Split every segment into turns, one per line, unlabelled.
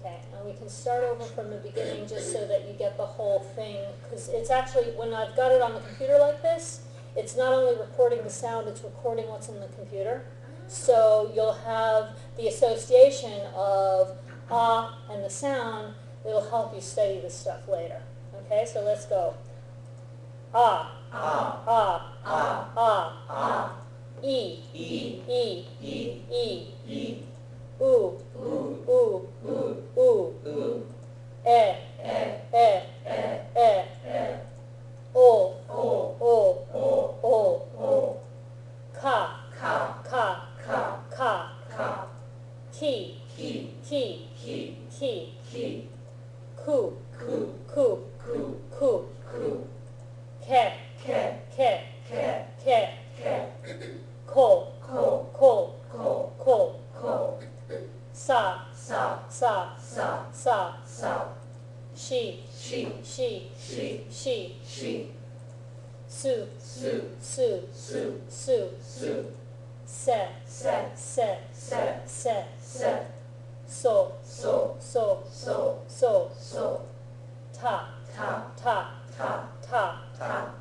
Okay, and we can start over from the beginning just so that you get the whole thing, because it's actually, when I've got it on the computer like this, it's not only recording the sound, it's recording what's in the computer. So you'll have the association of ah and the sound that'll help you study this stuff later. Okay, so let's go. Ah, ah, ah, ah, ah, ah. E, E, E, E, E, E. Ooh, ooh, ooh, ooh, ooh. Eh, eh, eh, eh, eh, eh. O, O, O, O, O, O. Ka, ka, ka, ka, ka, ka. Ki, ki, ki, ki, ki, ki. Ku, ku, ku, ku, ku, ku. Ke, ke, ke, ke, ke, ke. Ko, ko, ko, ko, ko, ko. Sa, sa, sa, sa, sa, sa. She, she, she, she, she, she. Su, su, su, su, su, su. Se, se, se, se, se, se. So, so, so, so, so, so. Ta, ta, ta, ta, ta, ta.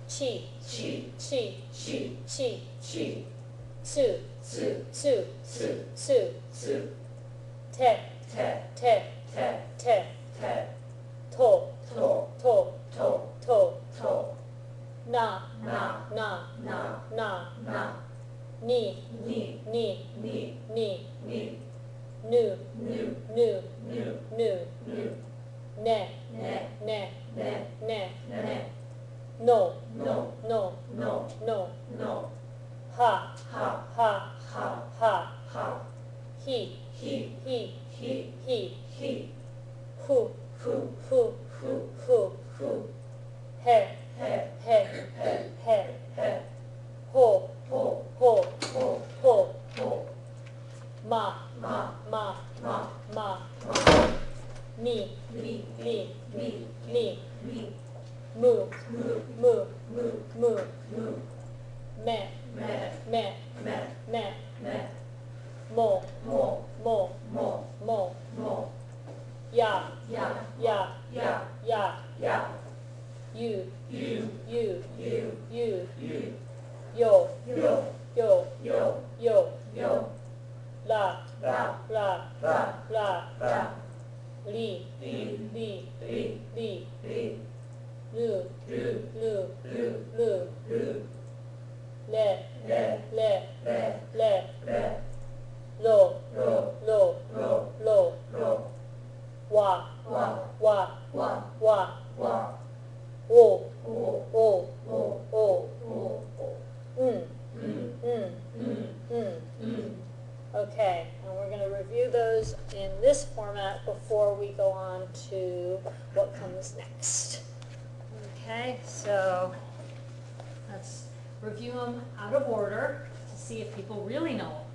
Chi, chi, chi, chi, chi, chi. Su, su, su, su, su, su. Te, te, te, te, te, te. To, to, to, to, to, to. Na, na, na, na, na, na. Ni, ni, ni, ni, ni, ni. Nu, nu, nu, nu, nu, nu. Ne, ne, ne, ne, ne, ne. No, no, no, no, no, no. Ha, ha, ha, ha, ha, ha. He, he, he, he, he, he. Hu, hu, hu, hu, hu, hu. He, he, he, he, he, he. Ho, ho, ho, ho, ho, ho. Ma, ma, ma, ma, ma, ma. Ni, ni, ni, ni, ni, ni. Mu, mu, mu, mu, mu, mu. Me, me, me, me, me, me. Mo, mo, mo, mo, mo, mo. Ya, ya, ya, ya, ya, ya. You, you, you, you, you, you. Yo, yo, yo, yo, yo, yo. La, la, la, la, la, la. Li, li, li, li, li, li. Lu, lu, lu, lu, lu, lu. Le, le, le, le, le, le. Lo, lo, lo, lo, lo, lo. Wa, wa, wa, wa, wa, wa. O, o, o, o, o, o. Okay, and we're going to review those in this format before we go on to what comes next. Okay, so let's review them out of order to see if people really know.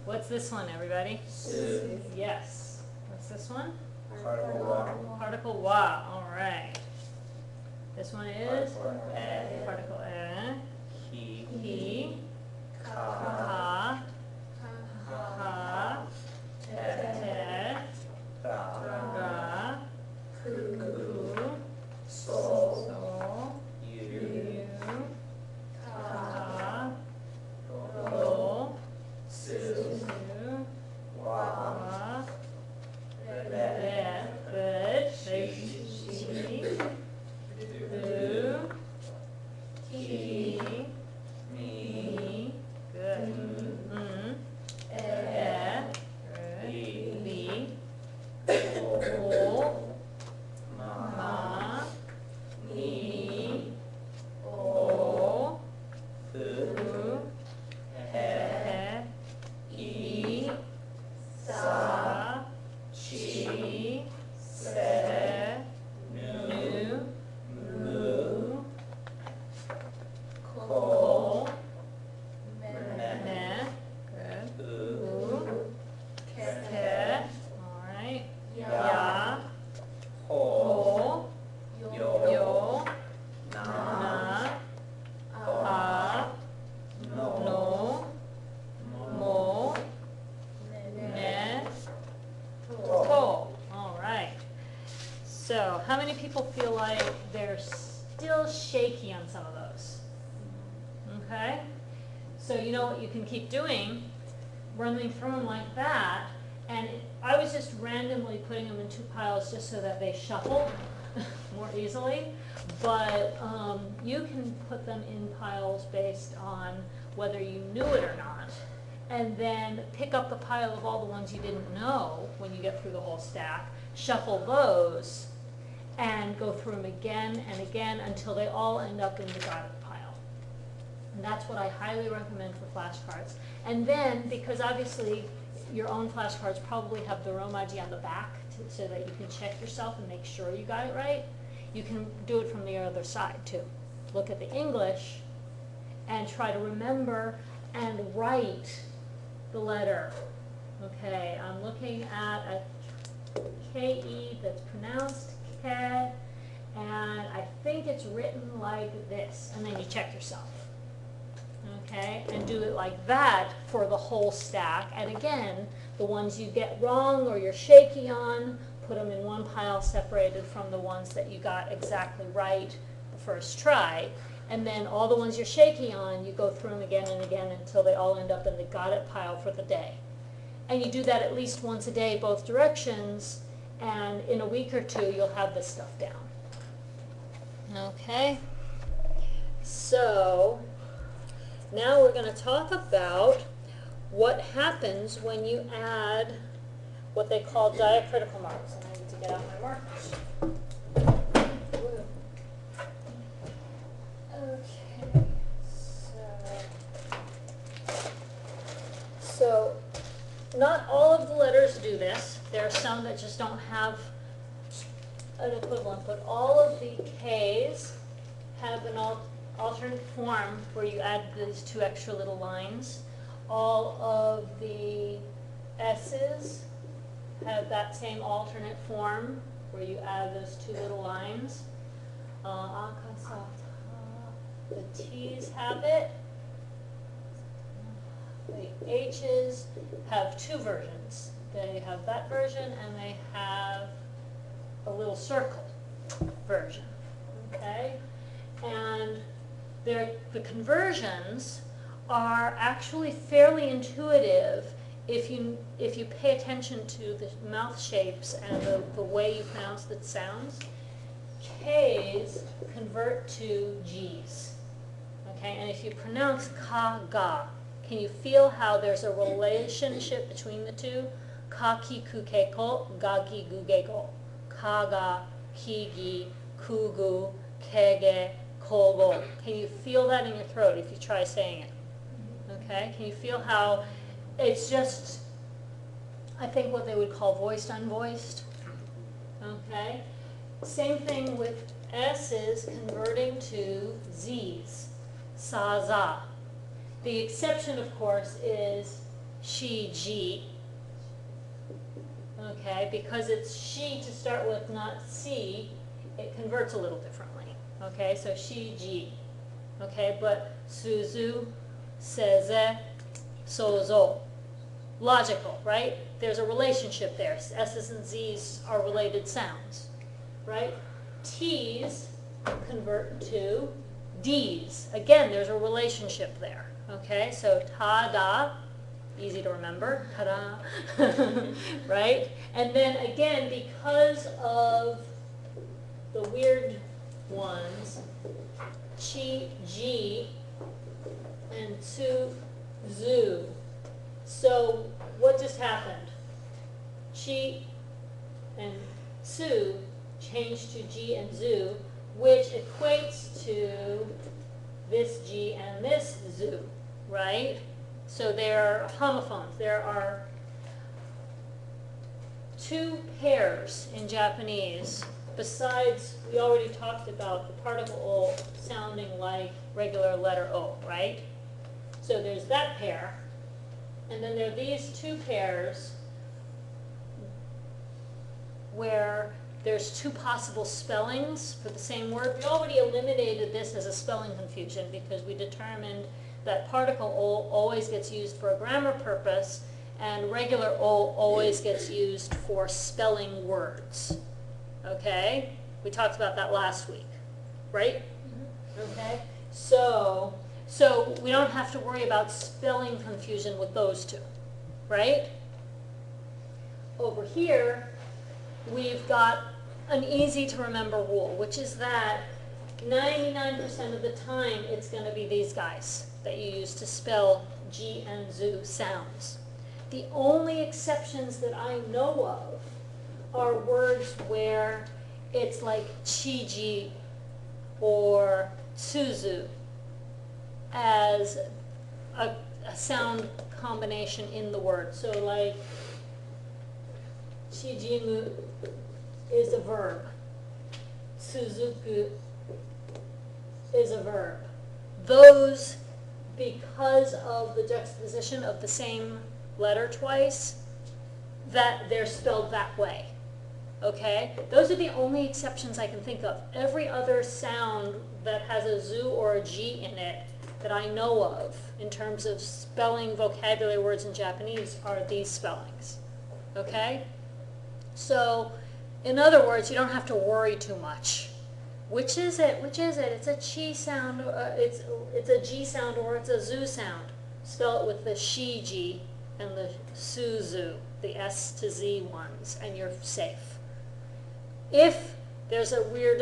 What's this one, everybody?
Su.
Yes. What's this one?
Particle wa.
Particle wa. All right. This one is
Particle
particle
He.
he,
Ka.
ha, ha,
Te.
te,
Ra.
ra, ku,
So.
so,
You.
you, ka,
Go.
go,
Su.
su,
Wa.
wa,
Le.
le. Good. She, who, he,
Me.
me. Good. Good. Li, o,
Ma.
ma,
Ni.
o,
Hu.
u,
He.
he, i,
Sa.
sa,
Chi.
chi,
Se.
se,
Nu.
nu,
Mu.
mu,
Ko.
ko,
Me.
me. Good.
U.
U,
Ke.
ke. All right.
Ya.
Ya, So, how many people feel like they're still shaky on some of those? Okay? So you know what you can keep doing? Running through them like that, and I was just randomly putting them in two piles just so that they shuffle more easily, but you can put them in piles based on whether you knew it or not, and then pick up the pile of all the ones you didn't know when you get through the whole stack, shuffle those, and go through them again and again until they all end up in the got it pile. And that's what I highly recommend for flashcards. And then, because obviously your own flashcards probably have the romaji on the back so that you can check yourself and make sure you got it right, you can do it from the other side too. Look at the English and try to remember and write the letter. Okay, I'm looking at a K-E that's pronounced K, and I think it's written like this, and then you check yourself. Okay, and do it like that for the whole stack. And again, the ones you get wrong or you're shaky on, put them in one pile separated from the ones that you got exactly right the first try. And then all the ones you're shaky on, you go through them again and again until they all end up in the got it pile for the day. And you do that at least once a day, both directions, and in a week or two, you'll have this stuff down. Okay? So, now we're going to talk about what happens when you add what they call diacritical marks. And I need to get out my markers. Okay, so not all of the letters do this. There are some that just don't have an equivalent, but all of the K's have an alternate form where you add these two extra little lines. All of the S's have that same alternate form where you add those two little lines. The T's have it. The H's have two versions. They have that version and they have a little circle version. Okay? And the conversions are actually fairly intuitive if you pay attention to the mouth shapes and the way you pronounce the sounds. K's convert to G's. Okay, and if you pronounce ka ga, can you feel how there's a relationship between the two? Ka ki ku ke ko, ga gi gu ge go. Ka ga, ki gi, ku gu, ke ge, ko go. Can you feel that in your throat if you try saying it? Okay, can you feel how it's just, I think what they would call voiced, unvoiced? Okay, same thing with S's converting to Z's, sa, za. The exception, of course, is she, ji. Okay, because it's she to start with, not si, it converts a little differently. Okay, so she, ji. Okay, but suzu, seze, sozo. Logical, right? There's a relationship there. S's and Z's are related sounds, right? T's convert to D's. Again, there's a relationship there. Okay, so ta-da, easy to remember, ta-da, right? And then again, because of the weird ones, chi, ji, and tsu, zu. So what just happened? Chi and tsu changed to ji and zu, which equates to this ji and this zu, right? So there are homophones. There are two pairs in Japanese. Besides, we already talked about the particle o sounding like regular letter O, right? So there's that pair. And then there are these two pairs where there's two possible spellings for the same word. We already eliminated this as a spelling confusion because we determined that particle O always gets used for a grammar purpose and regular O always gets used for spelling words. Okay? We talked about that last week, right? Okay? So we don't have to worry about spelling confusion with those two, right? Over here, we've got an easy to remember rule, which is that 99% of the time it's going to be these guys that you use to spell G and Z sounds. The only exceptions that I know of are words where it's like Chiji or Suzu as a sound combination in the word. So like Chijimu is a verb. Suzuku is a verb. Those, because of the juxtaposition of the same letter twice, that they're spelled that way. Okay? Those are the only exceptions I can think of. Every other sound that has a zu or a G in it that I know of in terms of spelling vocabulary words in Japanese are these spellings. Okay? So, in other words, you don't have to worry too much. Which is it? Which is it? It's a chi sound, it's a G sound or it's a zu sound. Spell it with the shiji and the suzu, the S to Z ones, and you're safe. If there's a weird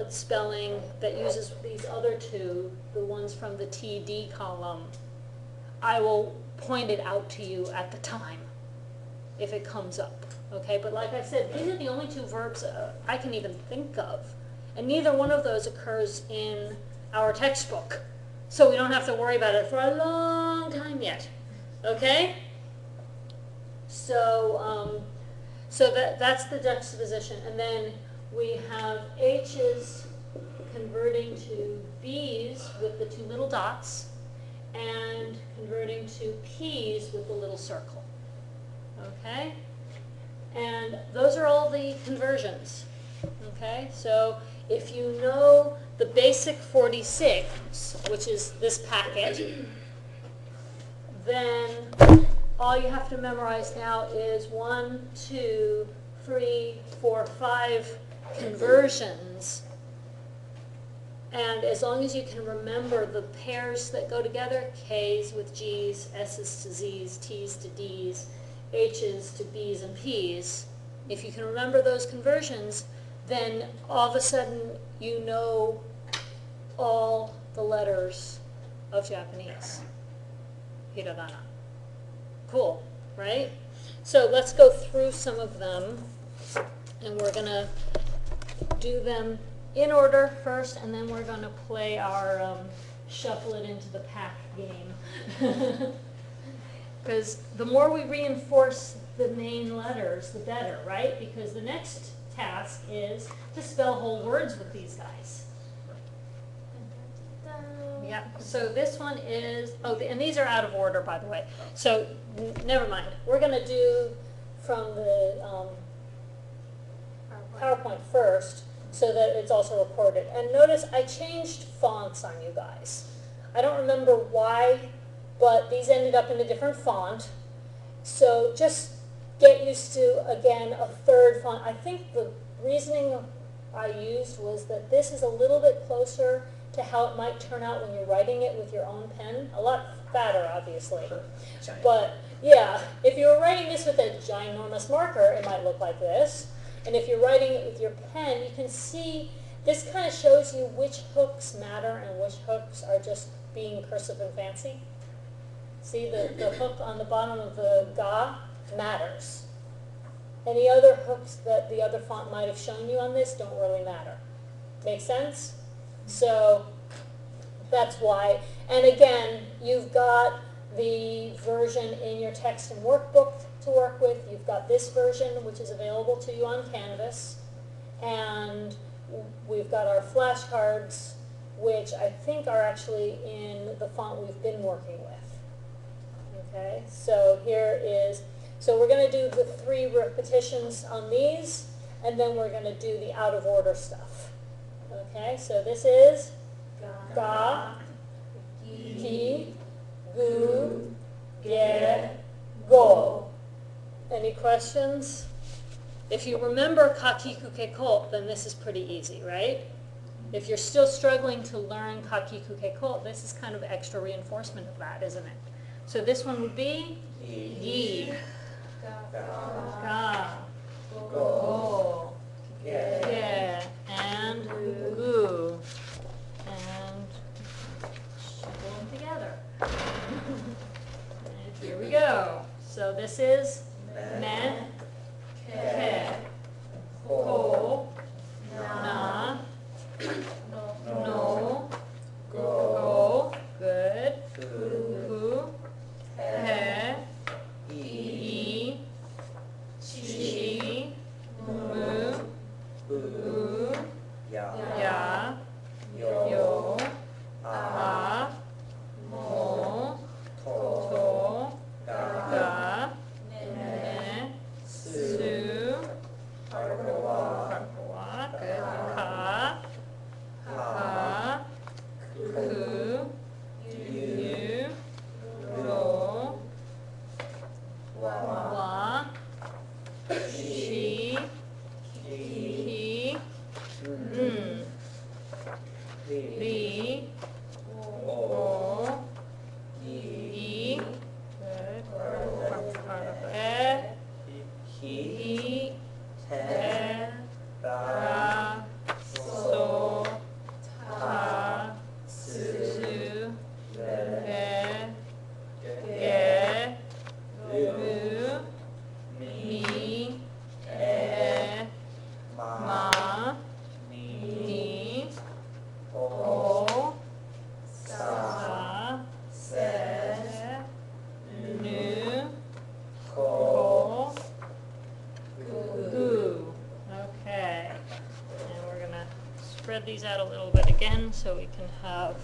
spelling that uses these other two, the ones from the TD column, I will point it out to you at the time if it comes up. Okay, but like I said, these are the only two verbs I can even think of. And neither one of those occurs in our textbook. So we don't have to worry about it for a long time yet. Okay? So that's the juxtaposition. And then we have H's converting to B's with the two little dots and converting to P's with the little circle. Okay? And those are all the conversions. Okay? So if you know the basic 46, which is this packet, then all you have to memorize now is 1, 2, 3, 4, 5 conversions. And as long as you can remember the pairs that go together, K's with G's, S's to Z's, T's to D's, H's to B's and P's, if you can remember those conversions, then all of a sudden you know all the letters of Japanese. Hiragana. Cool, right? So let's go through some of them, and we're going to do them in order first, and then we're going to play our shuffle it into the pack game. Because the more we reinforce the main letters, the better, right? Because the next task is to spell whole words with these guys. Yeah, so this one is, and these are out of order, by the way. So, never mind. We're going to do from the PowerPoint first, so that it's also recorded. And notice I changed fonts on you guys. I don't remember why, but these ended up in a different font. So just get used to, again, a third font. I think the reasoning I used was that this is a little bit closer to how it might turn out when you're writing it with your own pen. A lot fatter, obviously. But yeah, if you were writing this with a ginormous marker, it might look like this. And if you're writing it with your pen, you can see this kind of shows you which hooks matter and which hooks are just being cursive and fancy. See, the hook on the bottom of the ga matters. Any other hooks that the other font might have shown you on this don't really matter. Make sense? So that's why. And again, you've got the version in your text and workbook to work with. You've got this version, which is available to you on Canvas. And we've got our flashcards, which I think are actually in the font we've been working with. Okay, so here is, so we're going to do the 3 repetitions on these, and then we're going to do the out of order stuff. Okay, so this is ga, ki, gu, ge, go. Any questions? If you remember kakiku keko, then this is pretty easy, right? If you're still struggling to learn kakiku keko, this is kind of extra reinforcement of that, isn't it? So this one would be yi, ga, go, ge, and gu. And shuffle them together. And here we go. So this is me, ke, ko, na, no, go, good, hu, he, e, chi, mu, u, ya, yo, a, mo, to, ga, ne, su, parkoa, good, ka, ha, ku, yu, ro, wa, shi, ki, li, o, yi, good, he, te, ra, so, ta, su, ge, ru, mi, ma, ni, o, sa, se, nu, ko, gu. Okay. And we're going to spread these out a little bit again so we can have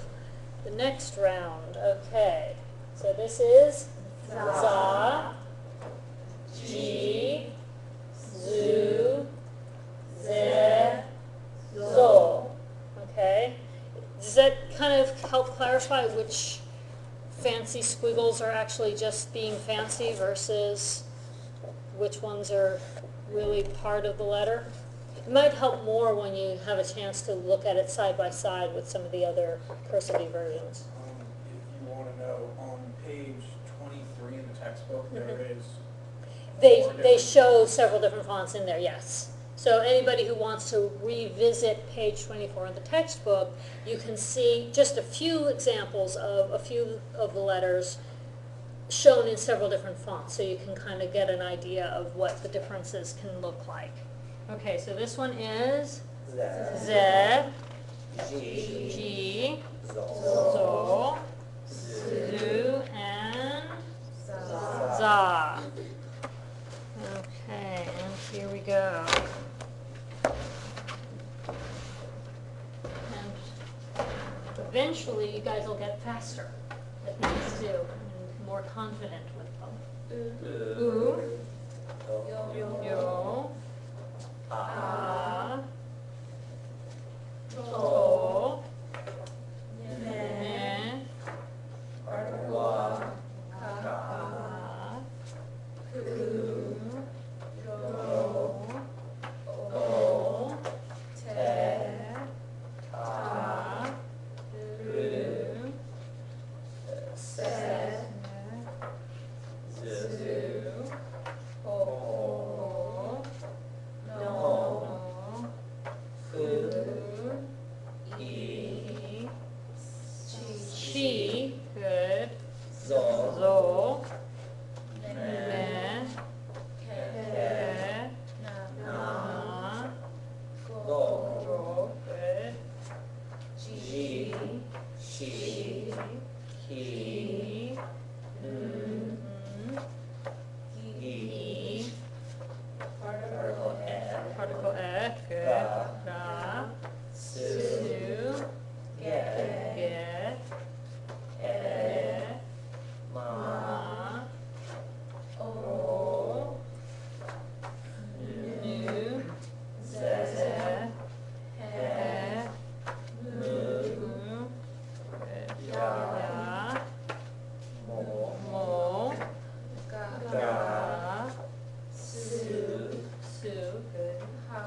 the next round. Okay. So this is za, ji, zu, ze, zo. Okay. Does that kind of help clarify which fancy squiggles are actually just being fancy versus which ones are really part of the letter? It might help more when you have a chance to look at it side by side with some of the other cursive versions.
If you want to know, on page 23 in the textbook, there is.
They show several different fonts in there, yes. So anybody who wants to revisit page 24 in the textbook, you can see just a few examples of a few of the letters shown in several different fonts, so you can kind of get an idea of what the differences can look like. Okay, so this one is ze, ji, zo, zu, and za. Okay, and here we go. And eventually you guys will get faster at these too, and more confident with them. U, yo, a, to, ne, wa, ka, ku, ro, o, te, ta, ru, se, zu, ho,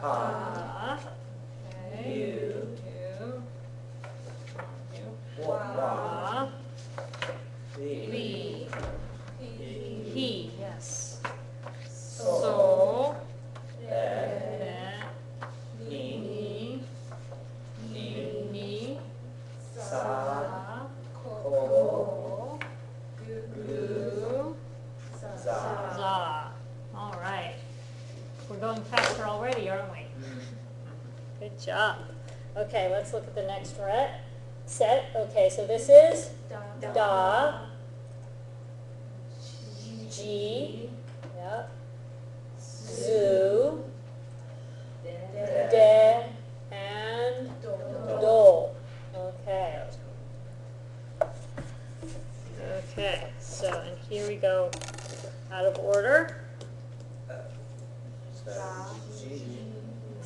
Ha. Okay.
You.
You.
Wa.
We.
He.
He. Yes.
So.
So.
That.
Ni.
Ni.
Ni. Ni.
Sa.
Sa.
Ko.
Ko.
Gu.
Gu.
Za.
Za. All right. We're going faster already, aren't we? Good job. Okay, let's look at the next set. Okay, so this is da, ji, yep, zu, de, and do. Okay. Okay, so, and here we go out of order.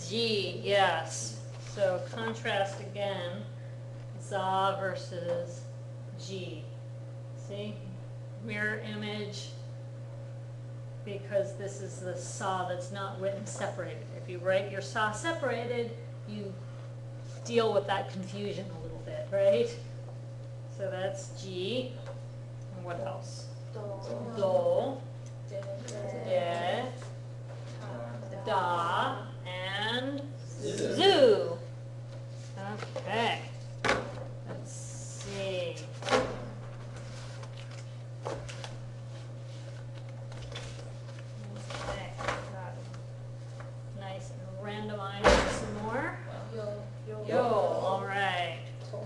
G, yes. So contrast again, za versus G. See? Mirror image, because this is the sa that's not written separated. If you write your sa separated, you deal with that confusion a little bit, right? So that's G. And what else? Do, de, da, and zoo. Okay. Let's see. Okay, got it. Nice and randomized some more. Yo, all right. To,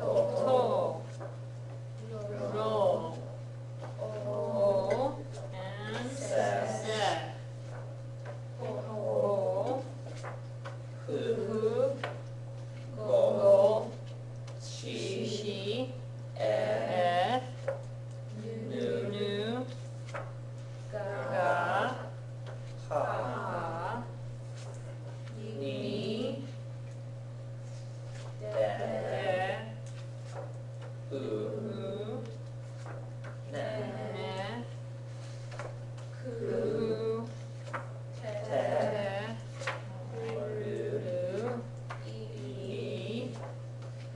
ro, o, and se. Ho, hu, go, she, e, nu, ga, ha, ni, de, hu, ne, ku, te, ru, e,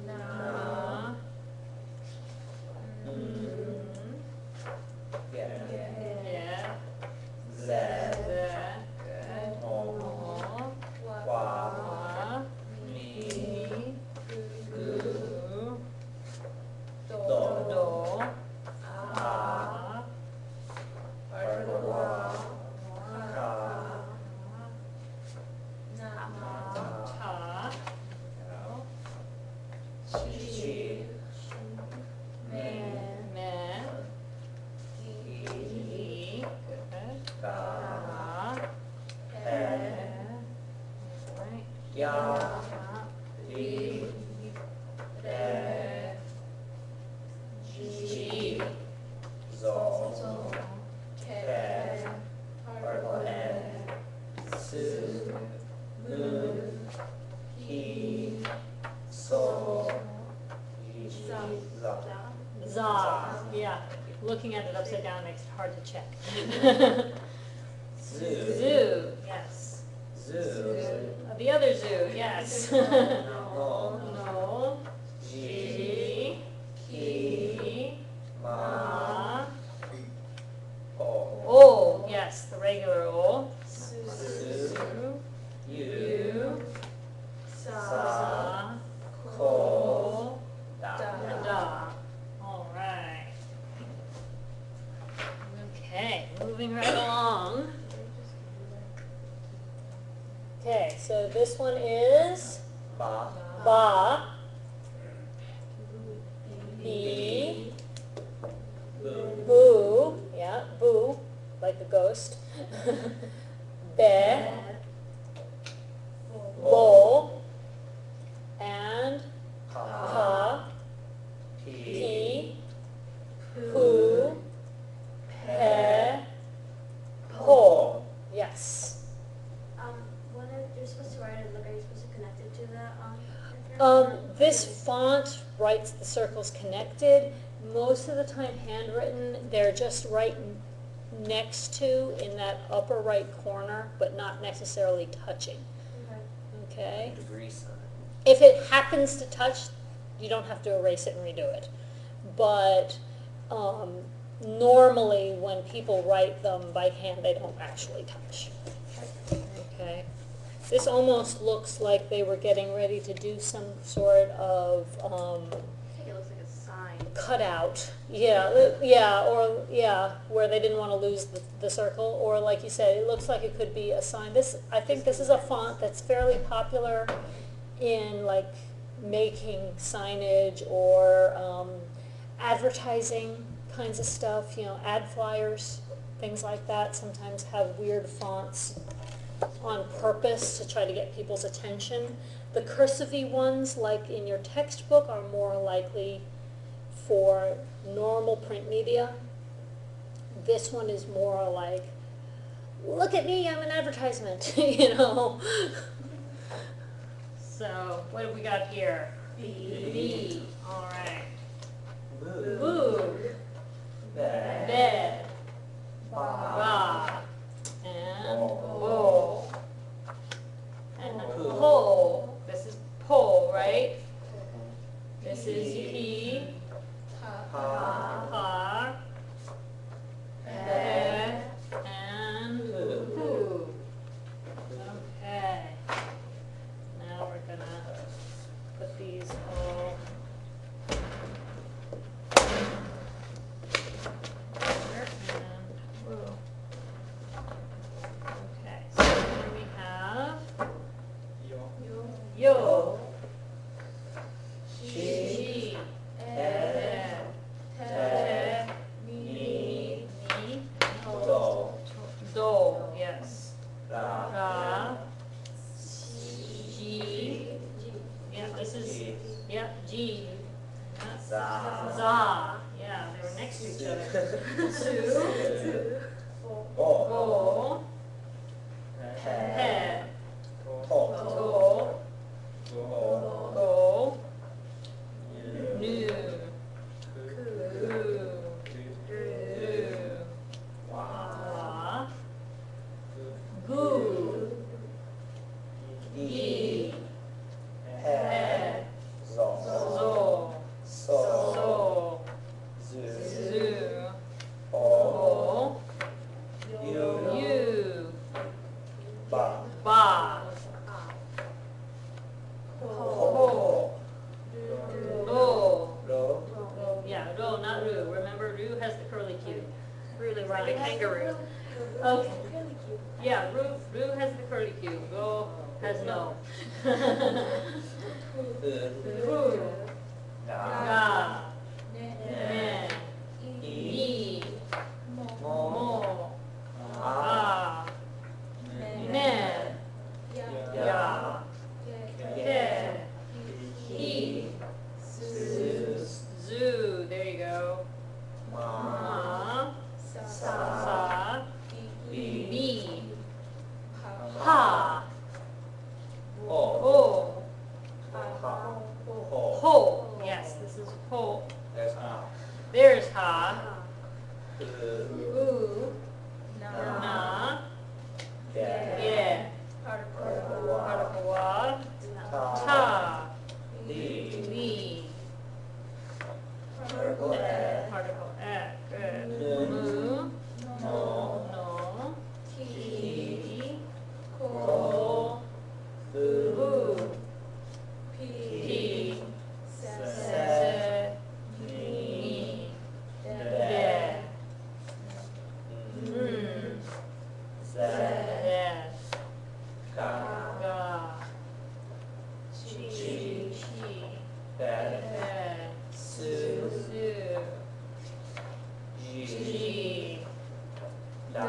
na, yeah, ze, good, o, wa, mi, gu, do, a, ta, me, e, good, ga, right, li, de, ji, za, yeah, looking at it upside down makes it hard to check. Zoo, yes. The other zoo, yes. No, G, ki, ma, o, yes, the regular o. Su, you, sa, ko, da. All right. Okay, moving right along. Okay, so this one is ba, be, boo, yeah, boo, like the ghost. Be, bo, and ha, pi, pu, pe, po. Yes.
When you're supposed to write it, look, are you supposed to connect it to that?
This font writes the circles connected. Most of the time handwritten, they're just right next to in that upper right corner, but not necessarily touching.
Okay.
Okay?
Degree sign.
If it happens to touch, you don't have to erase it and redo it. But normally when people write them by hand, they don't actually touch. Okay? This almost looks like they were getting ready to do some sort of
I think it looks like a sign.
cutout. Yeah, where they didn't want to lose the circle. Or like you said, it looks like it could be a sign. I think this is a font that's fairly popular in like making signage or advertising kinds of stuff, ad flyers, things like that sometimes have weird fonts on purpose to try to get people's attention. The cursive-y ones, like in your textbook, are more likely for normal print media. This one is more like, look at me, I'm an advertisement, So, what have we got here? B. All right. Boo. Bed. Ba. And bo. And po. This is po, right? This is he. Pa. Be. And poo. Okay. Now we're gonna put these all here and whoa. Okay, so here we have yo, she, me, do, yes. Ra, G, yeah, this is, yeah, G. Yeah. Za, yeah, they were next to each other. Su, Go, He, To, Go, Nu, Ku, Du, Wa, Gu, Gi, He, Zo, So, Zu, Ho, You, Ba, Ho, Ro, yeah, Ro, not Ru. Remember, Ru has the curly Q. Really like a kangaroo. Okay. Yeah, Ru has the curly Q. Ro has no. Ru, Ga, Ne, Yi, Mo, Ah, Ne, Ya, Ke, He, Zu, there you go. Ma, Sa, Bi, Ha, Ho, Ho, yes, this is Ho. There's Ha, U, Na, Ye, Particle Wa, Ta, Li, Particle E, good. Mu, No, Ti, Ko, Bu, Pi, Se, Ni, De, Zed, Ga, Chi, Bed, Su, Ji, Da,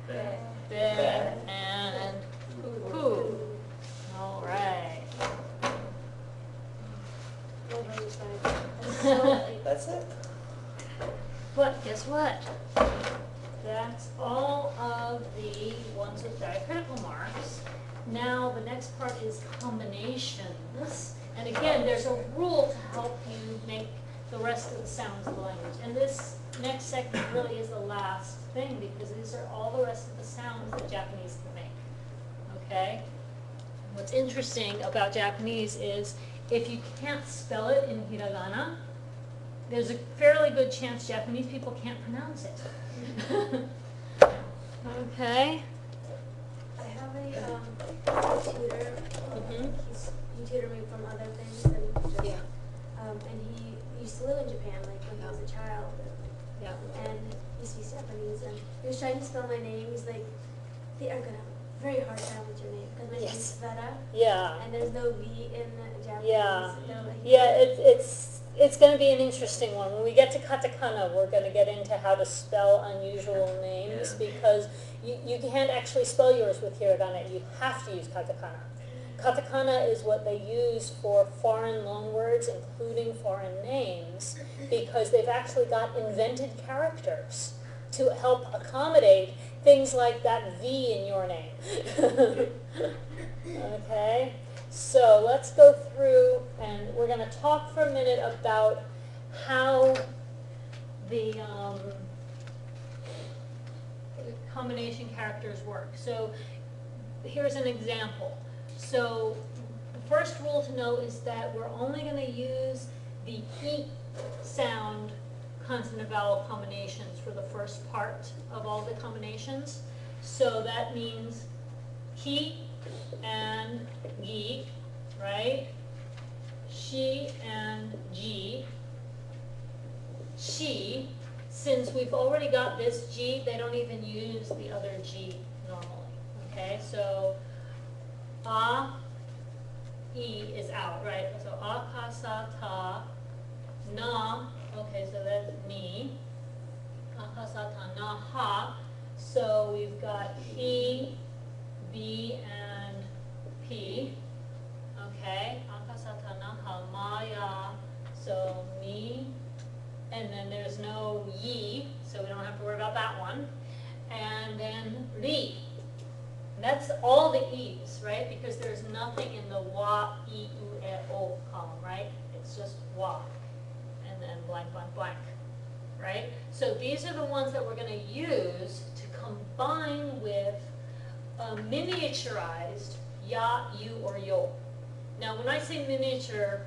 Be, and Poo. All right.
That's it?
But guess what? That's all of the ones with diacritical marks. Now the next part is combinations. And again, there's a rule to help you make the rest of the sounds of the language. And this next segment really is the last thing because these are all the rest of the sounds that Japanese can make. Okay? what's interesting about Japanese is if you can't spell it in hiragana, there's a fairly good chance Japanese people can't pronounce it. Okay.
I have a tutor.
Mhm.
He tutored me from other things and just,
Yeah.
and he used to live in Japan like when he was a child,
Yeah.
and he speaks Japanese, and he was trying to spell my name. He's like, they are gonna have a very hard time with your name because my name's
Yes.
Sveta,
Yeah.
and there's no V in Japanese.
Yeah.
They're like,
Yeah, it's going to be an interesting one. When we get to katakana, we're going to get into how to spell unusual names
Yeah.
because you can't actually spell yours with hiragana. You have to use katakana. Katakana is what they use for foreign loanwords, including foreign names, because they've actually got invented characters to help accommodate things like that V in your name. Okay? So let's go through and we're going to talk for a minute about how the combination characters work. So here's an example. So the first rule to know is that we're only going to use the E sound consonant vowel combinations for the first part of all the combinations. So that means ki and gi, right? She and ji. She, since we've already got this G, they don't even use the other G normally. Okay, so a, E is out, right? So akasata, na, okay, so that's me. Akasata na ha. So we've got he, B, and P. Okay, akasata na ha maya. So me, and then there's no yi, so we don't have to worry about that one. And then ri. And that's all the E's, right? Because there's nothing in the wa, I, u, e, o column, right? It's just wa. And then blank, blank, blank, right? So these are the ones that we're going to use to combine with a miniaturized ya, you, or yo. Now when I say miniature,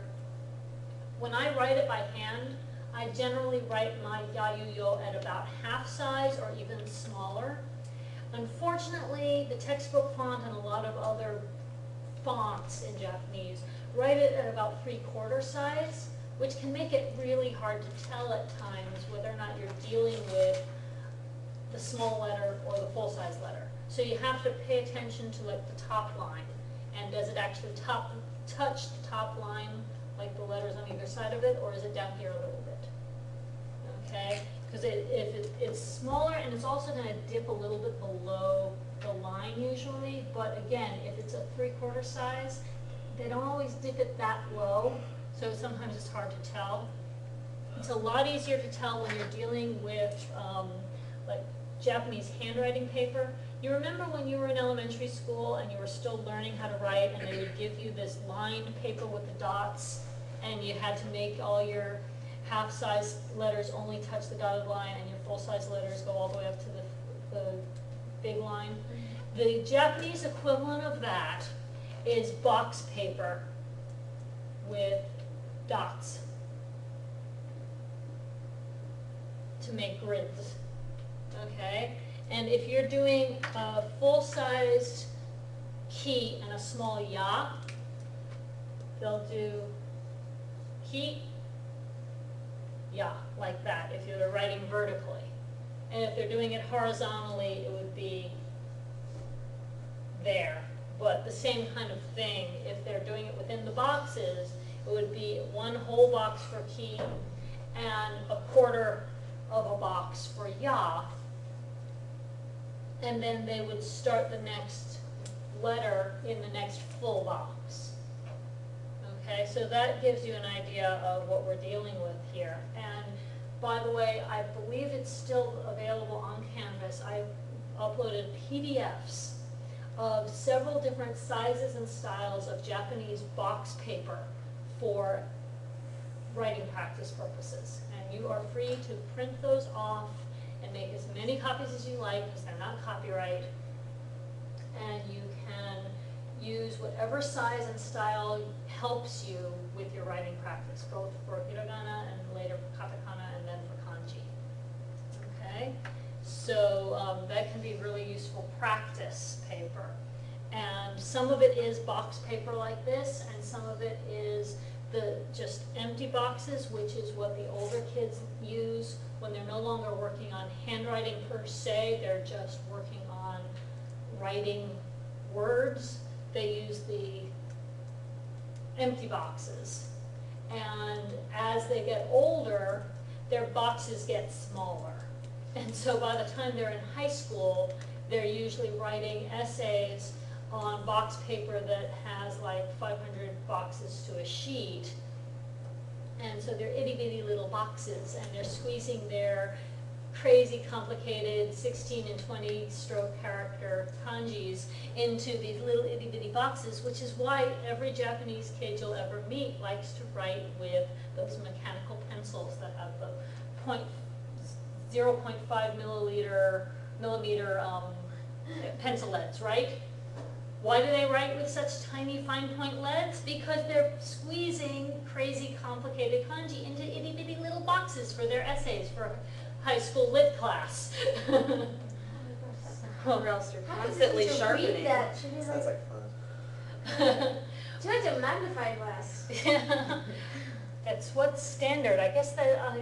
when I write it by hand, I generally write my ya, you, yo at about half size or even smaller. Unfortunately, the textbook font and a lot of other fonts in Japanese write it at about 3/4 size, which can make it really hard to tell at times whether or not you're dealing with the small letter or the full-size letter. So you have to pay attention to like the top line, and does it actually touch the top line, like the letters on either side of it, or is it down here a little bit? Okay, because if it's smaller, and it's also going to dip a little bit below the line usually, but again, if it's a 3/4 size, they don't always dip it that low, so sometimes it's hard to tell. It's a lot easier to tell when you're dealing with like Japanese handwriting paper. You remember when you were in elementary school and you were still learning how to write, and they would give you this lined paper with the dots, and you had to make all your half-size letters only touch the dotted line, and your full-size letters go all the way up to the big line. The Japanese equivalent of that is box paper with dots to make grids. Okay? And if you're doing a full-sized ki and a small ya, they'll do ki, ya, like that, if you're writing vertically. And if they're doing it horizontally, it would be there. But the same kind of thing, if they're doing it within the boxes, it would be one whole box for ki and a quarter of a box for ya. And then they would start the next letter in the next full box. Okay, so that gives you an idea of what we're dealing with here. And by the way, I believe it's still available on Canvas. I've uploaded PDFs of several different sizes and styles of Japanese box paper for writing practice purposes. And you are free to print those off and make as many copies as you like, because they're not copyright. And you can use whatever whatever size and style helps you with your writing practice, both for hiragana and later for katakana and then for kanji. Okay, so that can be really useful practice paper. And some of it is box paper like this, and some of it is the just empty boxes, which is what the older kids use when they're no longer working on handwriting per se, they're just working on writing words. They use the empty boxes. And as they get older, their boxes get smaller. And so by the time they're in high school, they're usually writing essays on box paper that has like 500 boxes to a sheet. And so they're itty bitty little boxes, and they're squeezing their crazy complicated 16 and 20 stroke character kanjis into these little itty bitty boxes, which is why every Japanese kid you'll ever meet likes to write with those mechanical pencils that have the 0.5 millimeter pencil leads, right? Why do they write with such tiny fine point leads? Because they're squeezing crazy complicated kanji into itty bitty little boxes for their essays for high school lit class.
Or else you're
How does
constantly
the teacher
sharpening.
read that? Should be
Sounds
like,
like fun.
do you have a magnifying glass?
That's what's standard. I guess that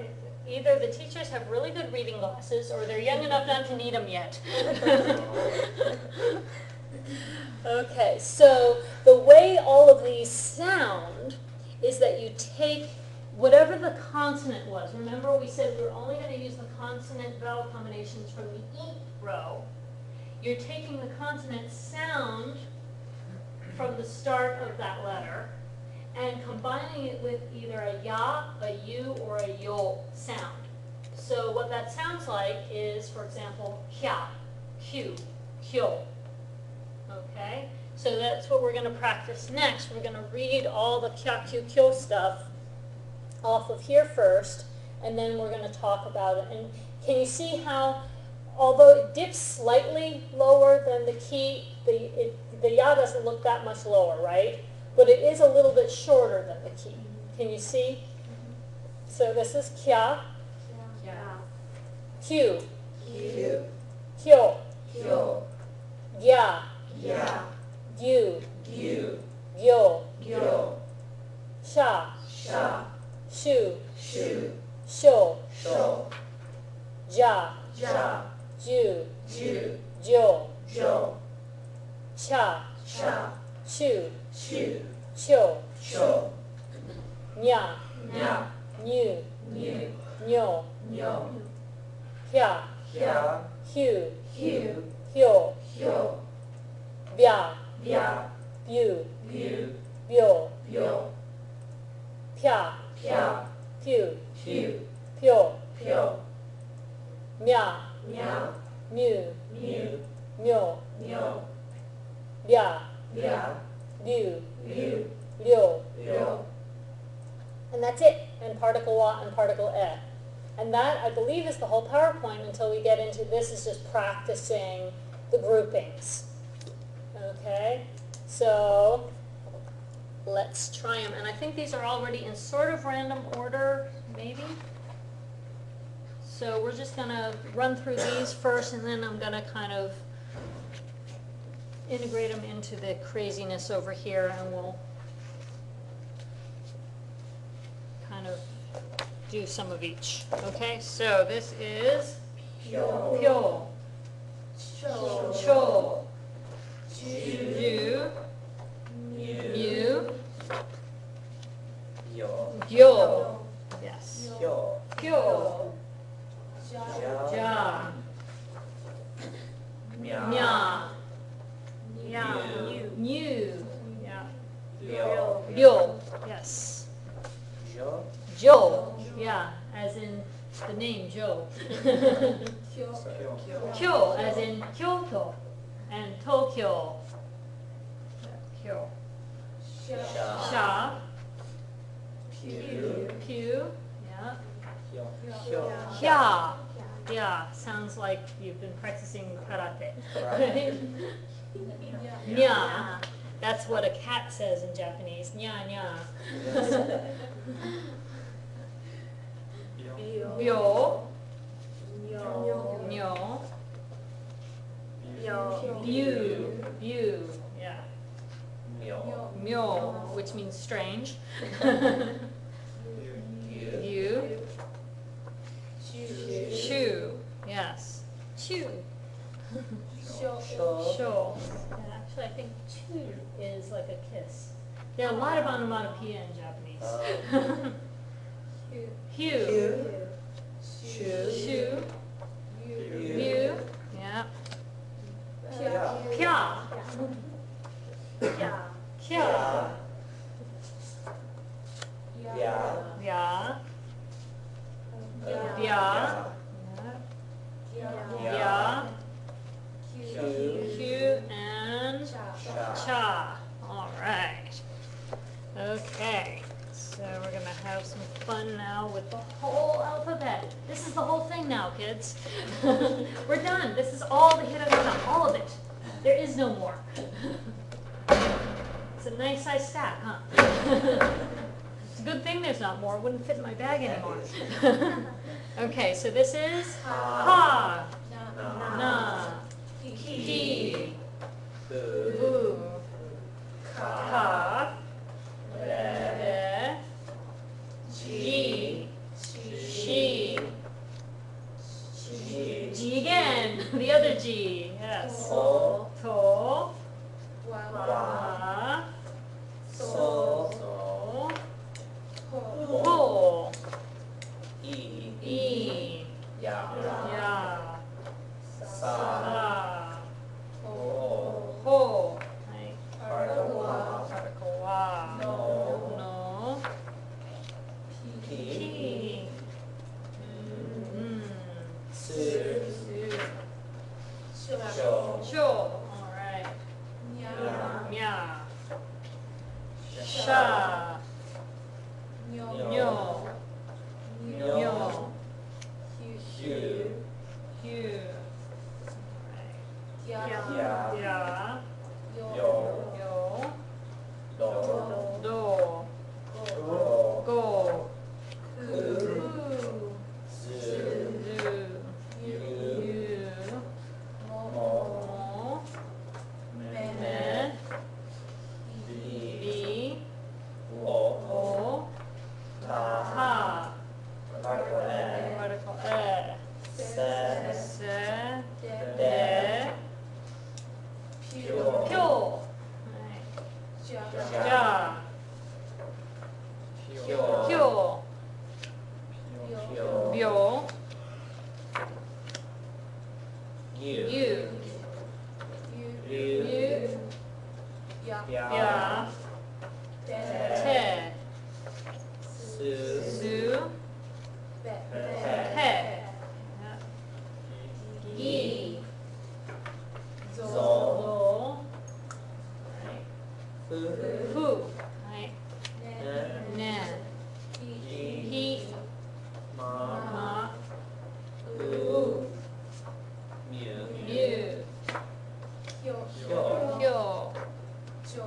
either the teachers have really good reading glasses or they're young enough not to need them yet. Okay, so the way all of these sound is that you take whatever the consonant was. Remember we said we were only going to use the consonant vowel combinations from the E row. You're taking the consonant sound from the start of that letter and combining it with either a ya, a u, or a yo sound. So what that sounds like is, for example, kya, kyu, kyo. Okay, so that's what we're going to practice next. We're going to read all the kya, kyu, kyo stuff off of here first, and then we're going to talk about it. And can you see how, although it dips slightly lower than the key, the ya doesn't look that much lower, right? But it is a little bit shorter than the key. Can you see? So this is kya,
Yeah.
kyu,
Cute.
kyo,
Kyo.
gya,
Ya.
gyu,
Gyu.
gyo,
Gyo.
sha,
Sha.
shu,
Shu.
sho,
Sho.
ja,
Ja.
ju,
Ju.
jo,
Jo.
cha,
Cha.
chu,
Chu.
cho,
Cho.
nya,
Nya.
nyu,
Nyu.
nyo,
Nyo.
kya,
Kya.
hyu,
Hyu.
hyo,
Hyo.
bya,
Bya.
byu,
Byu.
byo,
Byo.
pya,
Pya.
pyu,
Pyu.
pyo,
Pyo.
mya,
Mya.
mu,
Mu.
myo,
Myo.
bya,
Bya.
byu,
Byu.
ryo.
Ryo.
And that's it, and particle wa and particle e. And that, I believe, is the whole PowerPoint until we get into this is just practicing the groupings. Okay, so let's try them. And I think these are already in sort of random order, maybe. So we're just going to run through these first, and then I'm going to kind of integrate them into the craziness over here, and we'll kind of do some of each. Okay, so this is
Pyo.
pyo,
Cho.
cho,
Ju.
ju,
Mu.
mu,
Yo.
gyo. Yes.
Yo.
Kyo,
Ja.
ja,
Mya.
nya,
Yeah.
nyu, yeah,
Ryo.
ryo. Yes.
Jo.
Jo, yeah, as in the name Jo.
Kyo.
Kyo, as in Kyoto, and Tokyo. Kyo.
Sha.
Sha,
Pyu.
Pyu, yeah.
Hyo. Hyo.
Hya, yeah, sounds like you've been practicing karate.
Right.
Nya, That's what a cat says in Japanese. Nya nya. Byo. Nyo. View. View. Yeah. Myo, which means strange. View. Shu. Yes. Chu. Sho. And actually, I think chu is like a kiss. There are a lot of onomatopoeia in Japanese. Hue. Shu. View. Yeah. Kya. Kya. Ya. Ya. Ya. Q and cha. All right. Okay. So we're gonna have some fun now with the whole alphabet. This is the whole thing now, kids. We're done. This is all the hiragana, all of it. There is no more. It's a nice size stack, huh? It's a good thing there's not more. It wouldn't fit in my bag anymore. Okay, so this is ha, na, ki, bu, ka, be, ji, she, G again, the other G, yes. To, wa, so, ho, e, ya, sa, ho, article wa, no, ki, su, sho, all right, mya, sha, nyo, hue, ya, yo, do, go, ku, zu, yu, mo, me, bi, o, ta, article se, de, pyo, ja, kyo, byo, yu, ya, te, su, pe, gi, zo, fu, ne, he, ma, u, mu, hyo, jo,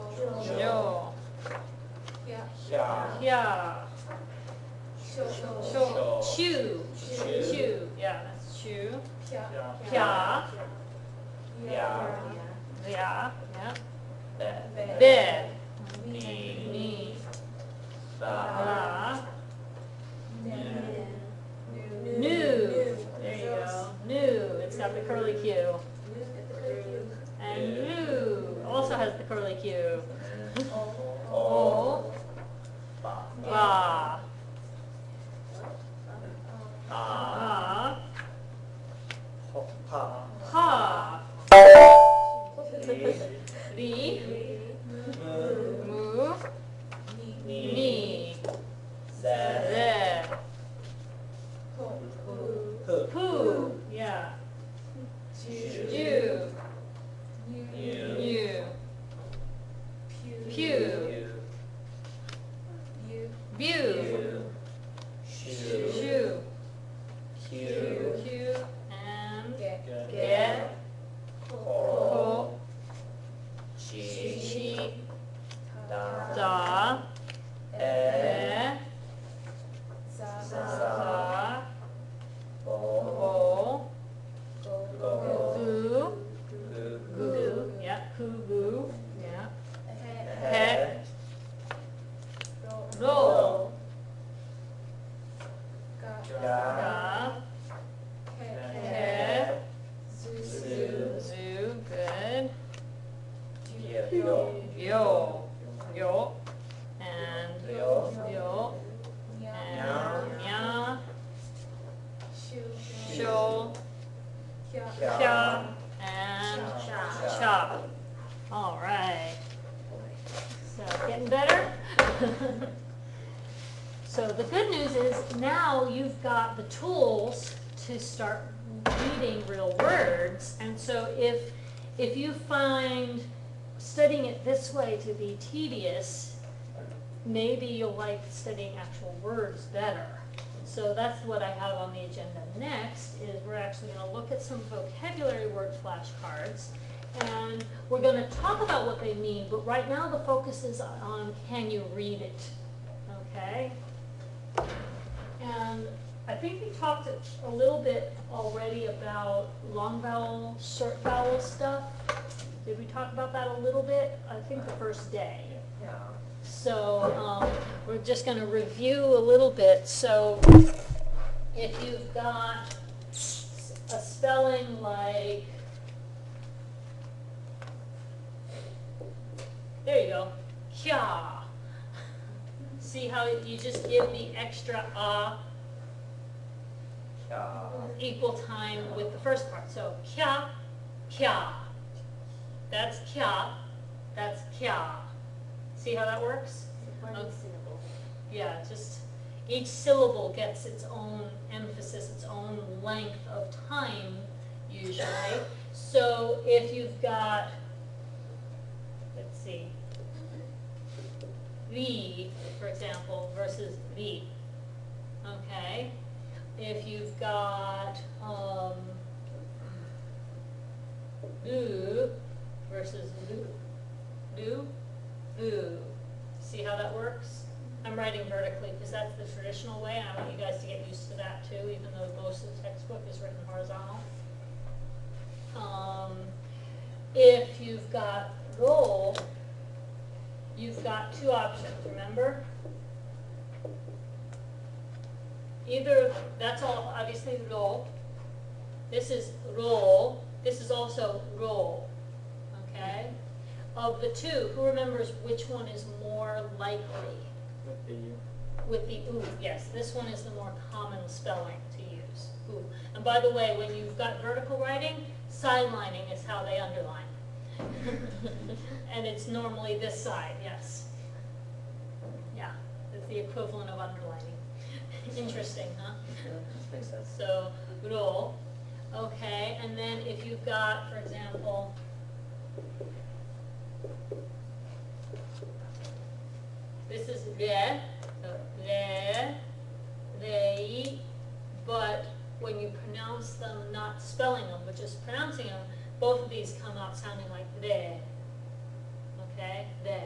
hya, chu, yeah, that's chu, pya, ya, yeah, be, ni, ba, new, there you go, new, it's got the curly Q, and new also has the curly Q, o, ba, ha, li, mu, ni, ze, pu, yeah, ju, you, pew, view, shoe, Q, and get, ko, she,
Da.
Da.
E.
Za.
Za.
Bo.
Go.
Go.
Goo.
Gu.
Goo. Yeah. Kugu. Yeah.
He.
Ro.
Ga.
Ga. He.
Zu.
Zoo. Good.
Yo.
Yo. Yo. And
Yo.
yo. And nya.
Shu.
Sho.
Kya.
Kya. And
Cha.
cha. All right. So getting better? So the good news is now you've got the tools to start reading real words. And so if you find studying it this way to be tedious, maybe you'll like studying actual words better. So that's what I have on the agenda next, is we're actually going to look at some vocabulary word flashcards. And we're going to talk about what they mean, but right now the focus is on can you read it, okay? And I think we talked a little bit already about long vowel, short vowel stuff. Did we talk about that a little bit? I think the first day.
Yeah.
So we're just going to review a little bit. So if you've got a spelling like, there you go, kya. See how you just give the extra
Kya.
equal time with the first part. So kya, kya. That's kya. That's kya. See how that works?
One
Okay.
syllable.
Yeah, just each syllable gets its own emphasis, its own length of time usually. So if you've got, let's see, the, for example, versus the, okay? If you've got lu versus lu, see how that works? I'm writing vertically because that's the traditional way, and I want you guys to get used to that too, even though most of the textbook is written horizontal. If you've got ro, you've got two options, remember? Either, that's all obviously ro, this is ro, this is also ro, okay? Of the two, who remembers which one is more likely? With the oo, yes, this one is the more common spelling to use, oo. And by the way, when you've got vertical writing, sidelining is how they underline. And it's normally this side, yes. Yeah, it's the equivalent of underlining. Interesting, huh?
Yeah, this makes sense.
So, ro, okay, and then if you've got, for example, this is le, so le, rei, but when you pronounce them, not spelling them, but just pronouncing them, both of these come out sounding like le, okay, le.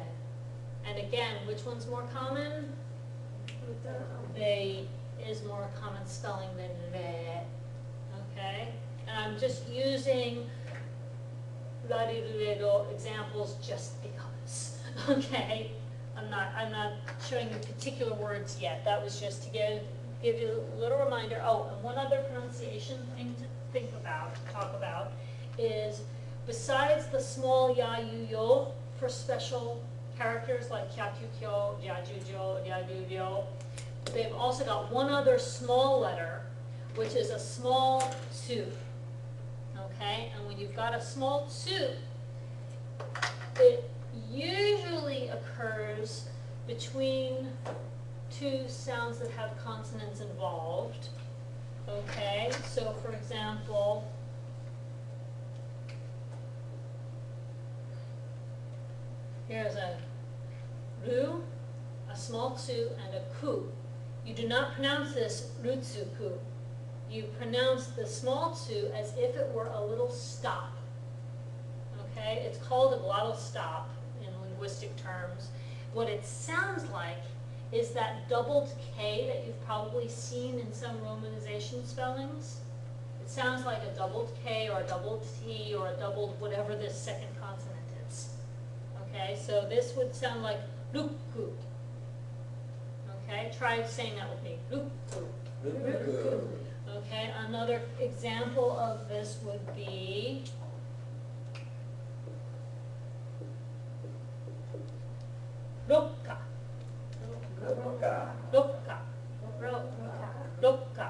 And again, which one's more common? They is more common spelling than le, okay? And I'm just using la-di-lu-le-do examples just because, okay? I'm not showing you particular words yet. That was just to give you a little reminder. Oh, and one other pronunciation thing to think about, talk about, is besides the small ya, yu, yo for special characters like kya, kyu, kyo, ja, ju, jo, ya, du, yo, they've also got one other small letter, which is a small tu, okay? And when you've got a small tu, it usually occurs between two sounds that have consonants involved, okay? So for example, here's a ru, a small tu, and a ku. You do not pronounce this rutsuku. You pronounce the small tu as if it were a little stop. Okay? It's called a glottal stop in linguistic terms. what it sounds like is that doubled K that you've probably seen in some romanization spellings. It sounds like a doubled K or a doubled T or a doubled whatever this second consonant is. Okay, so this would sound like ruku. Okay, try saying that with me. Ruku. Okay, another example of this would be rokka.
Roka.
Rokka. Rokka.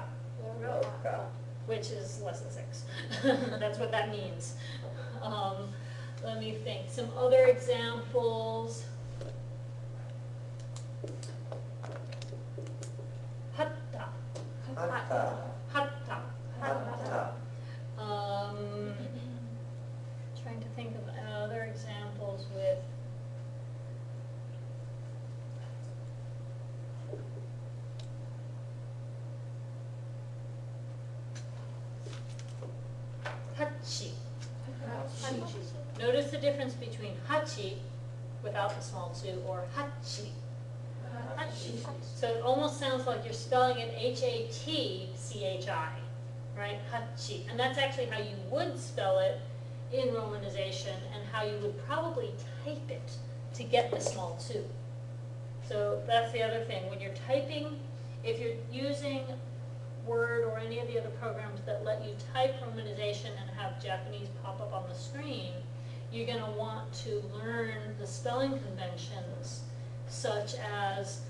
Roka.
Which is less than 6. That's what that means. Let me think. Some other examples. Hatta.
Hatta.
Hatta.
Hatta.
Trying to think of other examples with hachi. Notice the difference between hachi without the small 2 or hachi. Hachi. So it almost sounds like you're spelling it H-A-T-C-H-I, right? Hachi. And that's actually how you would spell it in romanization and how you would probably type it to get the small 2. So that's the other thing. When you're typing, if you're using Word or any of the other programs that let you type romanization and have Japanese pop up on the screen, you're going to want to learn the spelling conventions such as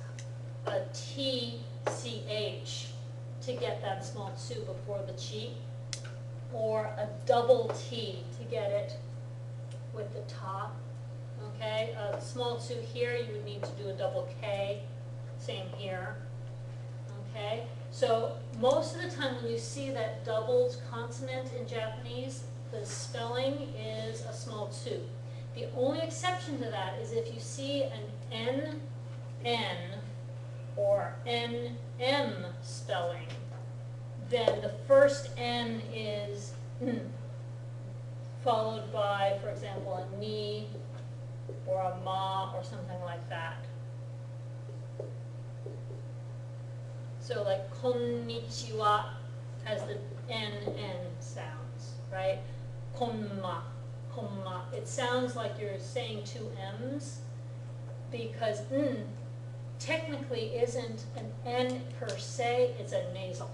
a T-C-H to get that small 2 before the chi, or a double T to get it with the ta. Okay, a small 2 here, you would need to do a double K, same here. Okay, so most of the time when you see that doubled consonant in Japanese, the spelling is a small 2. The only exception to that is if you see an N or NM spelling, then the first N is N, followed by, for example, a ni or a ma or something like that. So like konnichiwa has the NN sounds, right? Konma, konma. It sounds like you're saying 2 M's because N technically isn't an N per se, it's a nasal.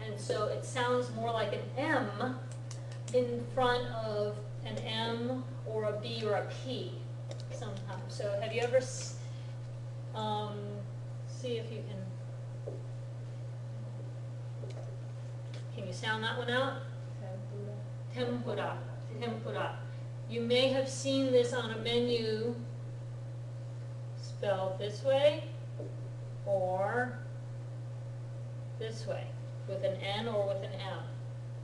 And so it sounds more like an M in front of an M or a B or a P sometimes. So have you ever, see if you can you sound that one out? Tempura, tempura. You may have seen this on a menu spelled this way or this way, with an N or with an M,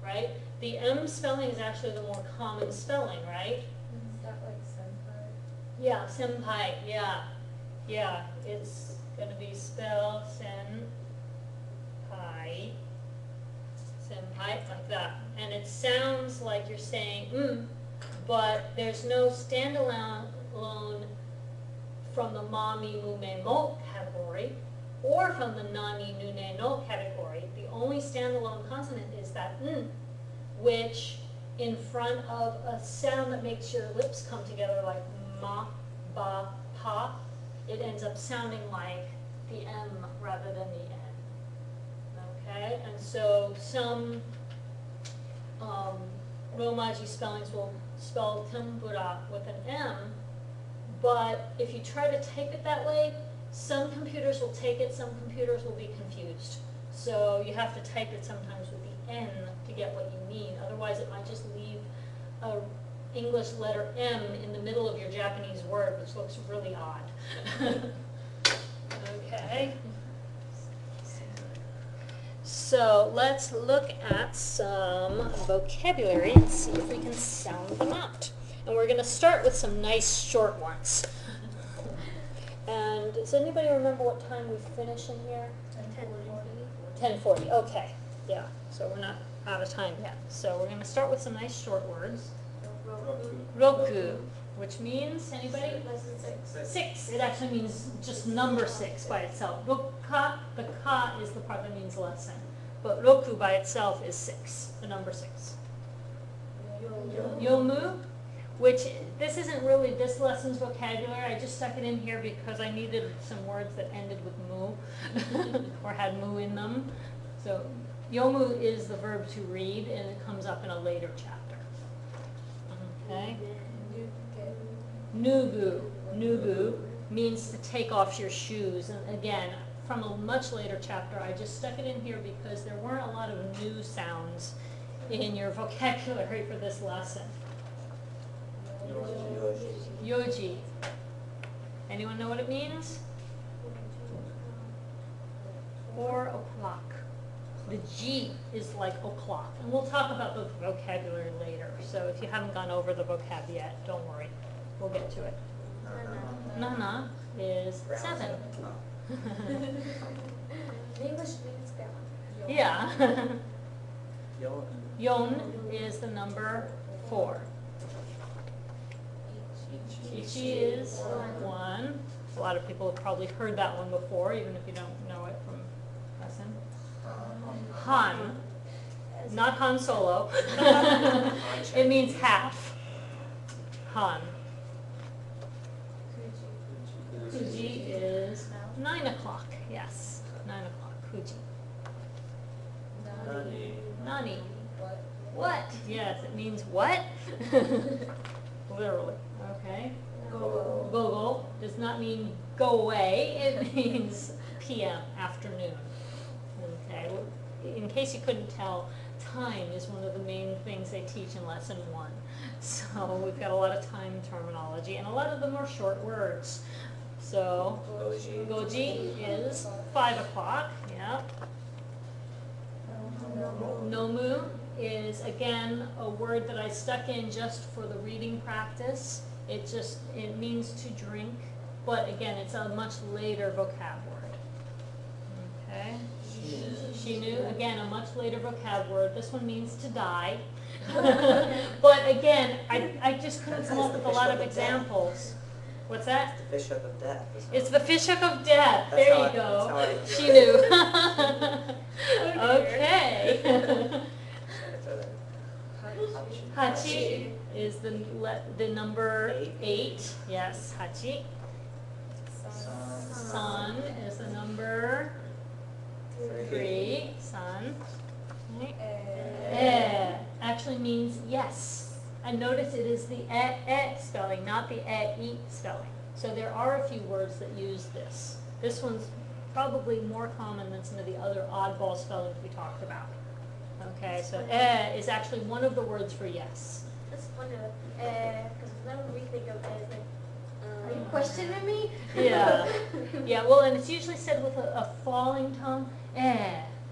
right? The M spelling is actually the more common spelling, right?
Is that like senpai?
Yeah, senpai, yeah. Yeah, it's going to be spelled senpai, senpai, like that. And it sounds like you're saying but there's no standalone from the mami mume mo category or from the nani nune no category. The only standalone consonant is that which in front of a sound that makes your lips come together like ma, ba, pa, it ends up sounding like the M rather than the N. Okay, and so some Romaji spellings will spell tempura with an M, but if you try to type it that way, some computers will take it, some computers will be confused. So you have to type it sometimes with the N to get what you need. Otherwise, it might just leave a English letter M in the middle of your Japanese word, which looks really odd. Okay. So let's look at some vocabulary and see if we can sound them out. And we're going to start with some nice short ones. And does anybody remember what time we finish in here? 10:40. Okay. Yeah. So we're not out of time yet. So we're going to start with some nice short words. Roku. which means, anybody?
Lesson 6.
6. It actually means just number 6 by itself. Roka, the ka is the part that means lesson. But roku by itself is 6, the number 6. Yomu, which this isn't really this lesson's vocabulary. I just stuck it in here because I needed some words that ended with mu or had mu in them. So yomu is the verb to read, and it comes up in a later chapter. Okay. Nubu. Nubu means to take off your shoes. And again, from a much later chapter, I just stuck it in here because there weren't a lot of new sounds in your vocabulary for this lesson. Yoji. Anyone know what it means? 4 o'clock. The G is like o'clock. And we'll talk about the vocabulary later. So if you haven't gone over the vocab yet, don't worry. We'll get to it. Nana is 7.
English means grandma.
Yeah.
Yon.
Yon is the number 4. Ichi is 1. A lot of people have probably heard that one before, even if you don't know it from lesson. Han, not Han Solo. It means half. Han. Kuji is 9 o'clock. Yes, 9 o'clock. Kuji.
Nani.
Nani. What? Yes, it means what? Literally. Okay. Gogo does not mean go away. It means PM, afternoon. Okay. In case you couldn't tell, time is one of the main things they teach in lesson 1. So we've got a lot of time terminology, and a lot of them are short words. So goji is 5 o'clock. Yeah. Nomu is, again, a word that I stuck in just for the reading practice. It means to drink, but again, it's a much later vocab word. Okay. Shinu, again, a much later vocab word. This one means to die. But again, I just couldn't come up with a lot of examples. What's that?
The fish hook of death.
It's the fish hook of death.
That's
There
how
you
I-
go.
that's
She knew. Okay. Hachi is the number 8. Yes, hachi. San is the number 3. San. Right. Actually means yes. And notice it is the spelling, not the spelling. So there are a few words that use this. This one's probably more common than some of the other oddball spellings we talked about. Okay, so is actually one of the words for yes.
That's one of because whenever we think of it, it's like, are you questioning me?
Yeah. Yeah, well, and it's usually said with a falling tongue,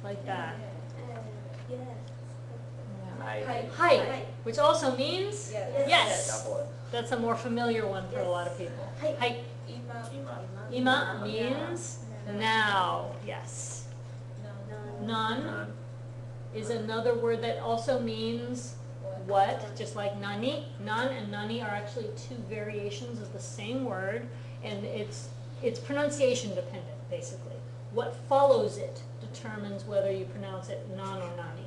like that.
Yes.
Height, which also means yes.
Double it.
That's a more familiar one for a lot of people. Height. Ima means now, yes. Nan is another word that also means what, just like nani. Nan and nani are actually 2 variations of the same word, and it's pronunciation dependent, basically. What follows it determines whether you pronounce it nan or nani.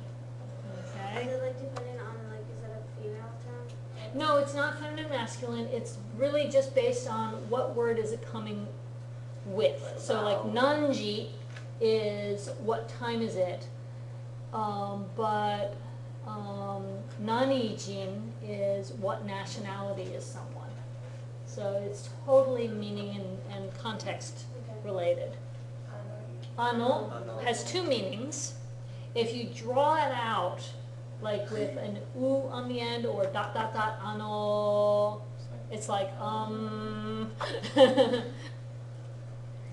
Is
Okay?
it like dependent on is that a female term?
No, it's not feminine masculine. It's really just based on what word is it coming with. So like nanji is what time is it, but nanijin is what nationality is someone. So it's totally meaning and context related. Ano has 2 meanings. If you draw it out, like with an u on the end or ... ano, it's like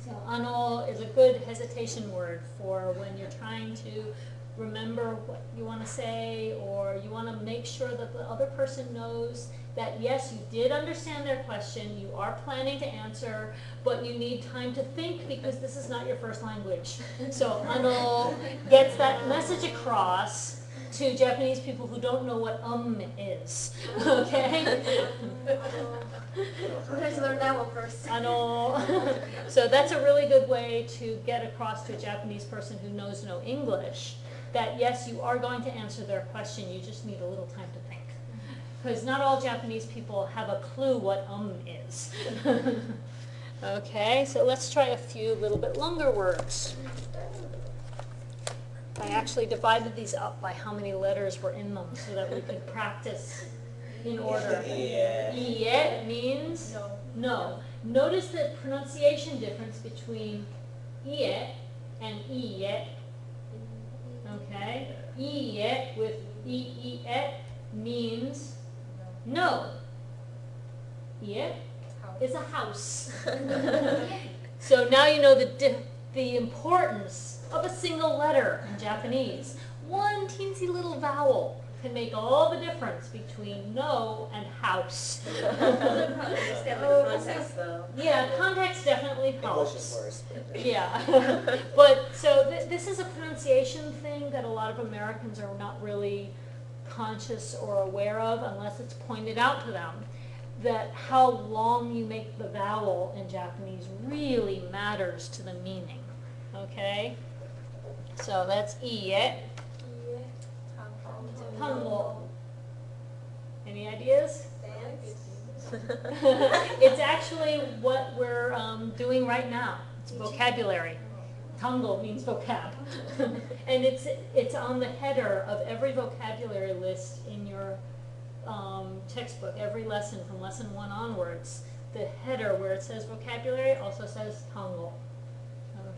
So ano is a good hesitation word for when you're trying to remember what you want to say, or you want to make sure that the other person knows that yes, you did understand their question, you are planning to answer, but you need time to think because this is not your first language. So ano gets that message across to Japanese people who don't know what is, okay?
We're going to learn that one first.
I know. So that's a really good way to get across to a Japanese person who knows no English that yes, you are going to answer their question, you just need a little time to think. Because not all Japanese people have a clue what is. Okay, so let's try a few little bit longer words. I actually divided these up by how many letters were in them so that we could practice in order. Iet means no. Notice the pronunciation difference between iet and iet. Okay? Iet with iet means no. Iet is a house. So now you know the importance of a single letter in Japanese. One teensy little vowel can make all the difference between no and house.
Understand the context though.
Yeah, context definitely helps.
English is worse. But
Yeah, but so this is a pronunciation thing that a lot of Americans are not really conscious or aware of unless it's pointed out to them, that how long you make the vowel in Japanese really matters to the meaning, okay? So that's iet. Tango. Any ideas? It's actually what we're doing right now. It's vocabulary. Tango means vocab. And it's on the header of every vocabulary list in your textbook, every lesson from lesson 1 onwards. The header where it says vocabulary also says tango.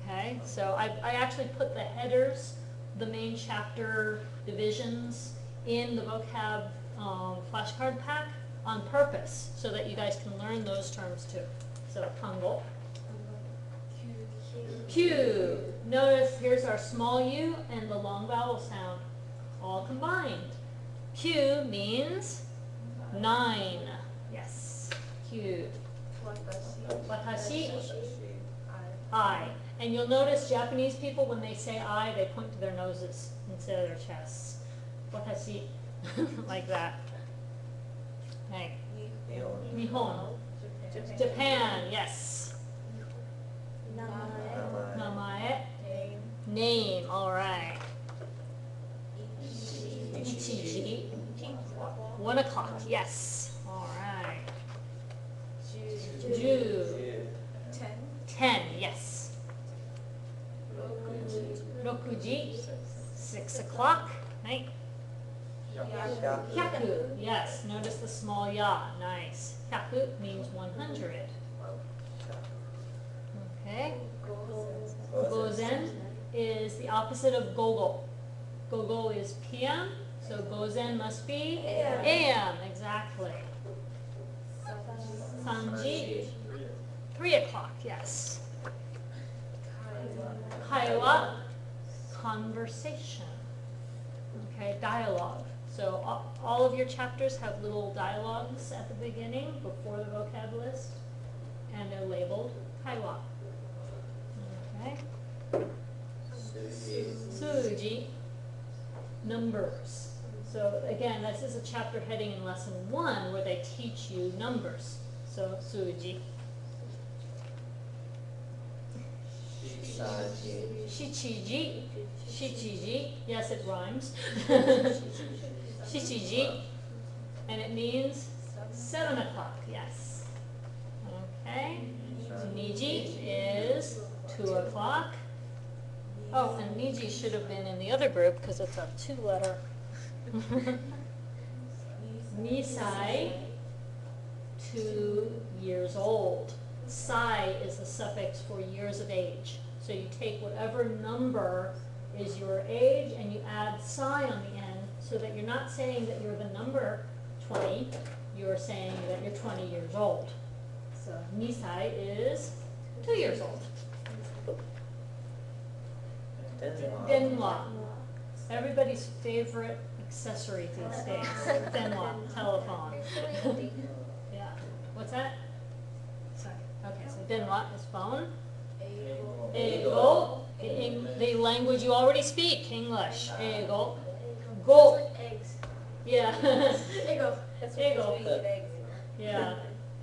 Okay, so I actually put the headers, the main chapter divisions in the vocab flashcard pack on purpose so that you guys can learn those terms too. So tango. Q. Notice here's our small u and the long vowel sound all combined. Q means 9. Yes. Q. Watashi. I. And you'll notice Japanese people, when they say I, they point to their noses instead of their chests. Watashi. Like that. Okay. Nihon. Japan. Yes. Namae. Name. All right. Ichiji. 1 o'clock. Yes. All right. Ju. 10. Yes. Rokuji. 6 o'clock. Right. Hyaku. Yes. Notice the small ya. Nice. Hyaku means 100. Okay. Gozen is the opposite of gogo. Gogo is PM, so gozen must be AM. Exactly. Sanji. 3 o'clock. Yes. Kaiwa. Conversation. Okay, dialogue. So all of your chapters have little dialogues at the beginning before the vocab list, and they're labeled kaiwa. Okay. Suji. Numbers. So again, this is a chapter heading in lesson 1 where they teach you numbers. So suji. Shichiji. Shichiji. Yes, it rhymes. Shichiji. And it means 7 o'clock. Yes. Okay. Niji is 2 o'clock. Oh, and Niji should have been in the other group because it's a 2-letter. Nisai, 2 years old. Sai is the suffix for years of age. So you take whatever number is your age and you add sai on the end so that you're not saying that you're the number 20, you're saying that you're 20 years old. So Nisai is 2 years old. Denwa. Everybody's favorite accessory these days. Denwa, telephone. Yeah. What's that? Sorry. Okay, so denwa is phone. Eigo. The language you already speak, English. Eigo. Gulp.
Eggs.
Yeah.
Ego.
That's what
Ego.
we eat eggs.
Yeah.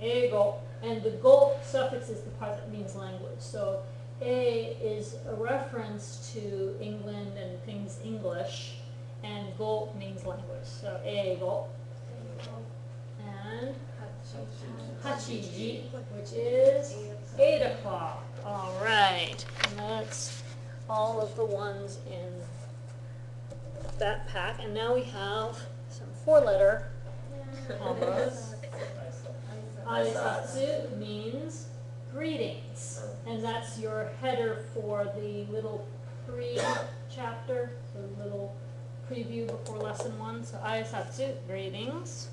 Ego. And the gulp suffix is the part that means language. So A is a reference to England and things English, and gulp means language. So ego. And hachiji, which is 8 o'clock. All right. And that's all of the ones in that pack. And now we have some 4-letter combos. Aisatsu means greetings. And that's your header for the little pre-chapter, the little preview before lesson 1. So aisatsu, greetings.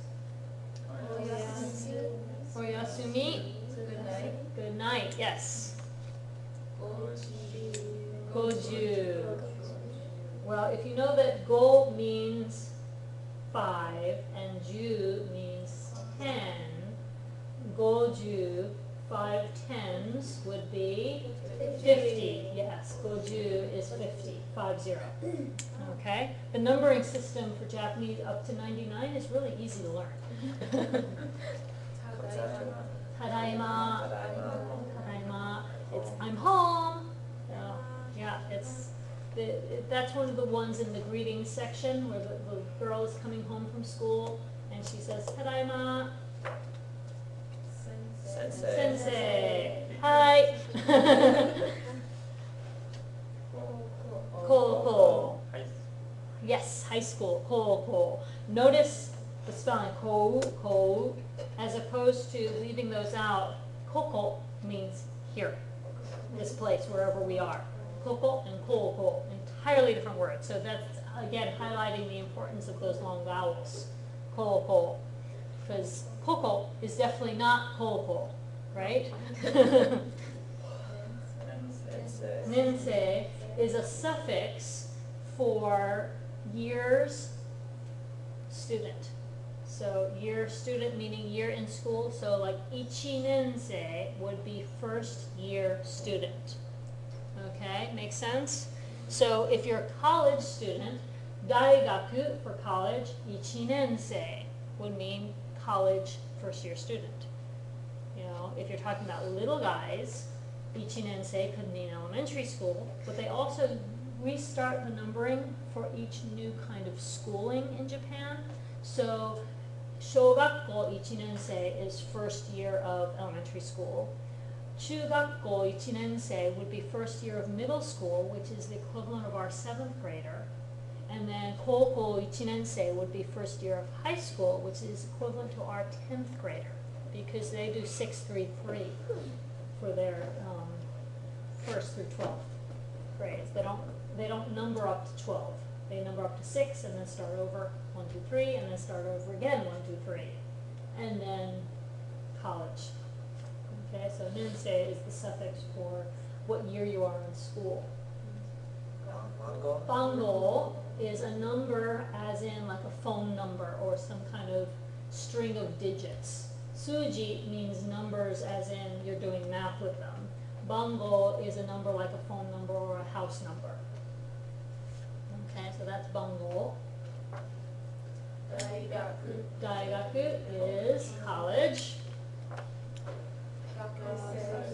Oyasumi,
Good night.
good night, yes. Goju. Well, if you know that go means 5 and ju means 10, goju, 5 tens would be 50. Yes, goju is 50, 50. Okay? The numbering system for Japanese up to 99 is really easy to learn.
What's after that?
Tadaima,
Tadaima.
tadaima, it's I'm home. Yeah, that's one of the ones in the greetings section where the girl is coming home from school and she says, Tadaima,
Sensei.
sensei, hi. Koko. Yes, high school, koko. Notice the spelling, kou, as opposed to leaving those out. Koko means here, this place, wherever we are. Koko and koko, entirely different words. So that's, again, highlighting the importance of those long vowels. Koko. Because koko is definitely not koko, right?
Sensei.
Nensei is a suffix for years student. So year student meaning year in school. So like ichinensei would be first year student. Okay, makes sense? So if you're a college student, daigaku for college, ichinensei would mean college first year student. You know, if you're talking about little guys, ichinensei could mean elementary school, but they also restart the numbering for each new kind of schooling in Japan. So shogakko ichinensei is first year of elementary school. Chugakko ichinensei would be first year of middle school, which is the equivalent of our 7th grader. And then koukou ichinensei would be first year of high school, which is equivalent to our 10th grader, because they do 633 for their 1st through 12th grades. They don't number up to 12. They number up to 6 and then start over 1, 2, 3, and then start over again 1, 2, 3, and then college. Okay, so nensei is the suffix for what year you are in school.
Bango.
Bango is a number as in like a phone number or some kind of string of digits. Suji means numbers as in you're doing math with them. Bango is a number like a phone number or a house number. Okay, so that's bango. Daigaku is college.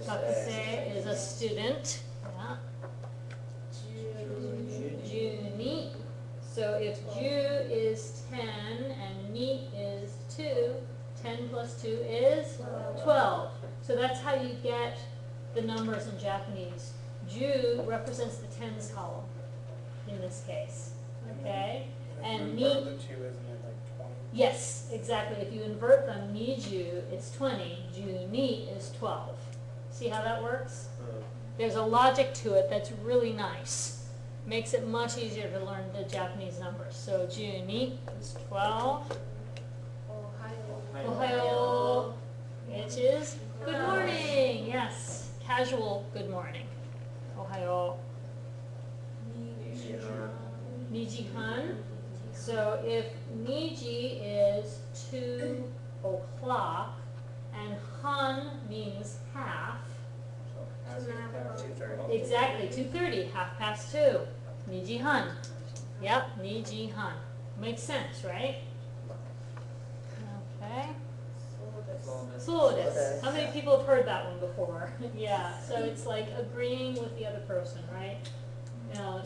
Takusei is a student. Yeah. Juni. So if ju is 10 and ni is 2, 10 plus 2 is 12. So that's how you get the numbers in Japanese. Ju represents the tens column in this case. Okay? And
If
ni.
you invert the 2, isn't it like 20?
Yes, exactly. If you invert them, niju is 20, ju-ni is 12. See how that works? There's a logic to it that's really nice. Makes it much easier to learn the Japanese numbers. So ju-ni is 12. Ohayo, which is good morning. Yes, casual good morning. Ohayo. Nijihan. So if Niji is 2 o'clock and Han means half,
So,
2:30.
exactly, 2:30, 2:30. Niji Han. Yep, Niji Han. Makes sense, right? Okay.
そうで
So
す
How many people have heard that one before? Yeah, so it's like agreeing with the other person, right? You know,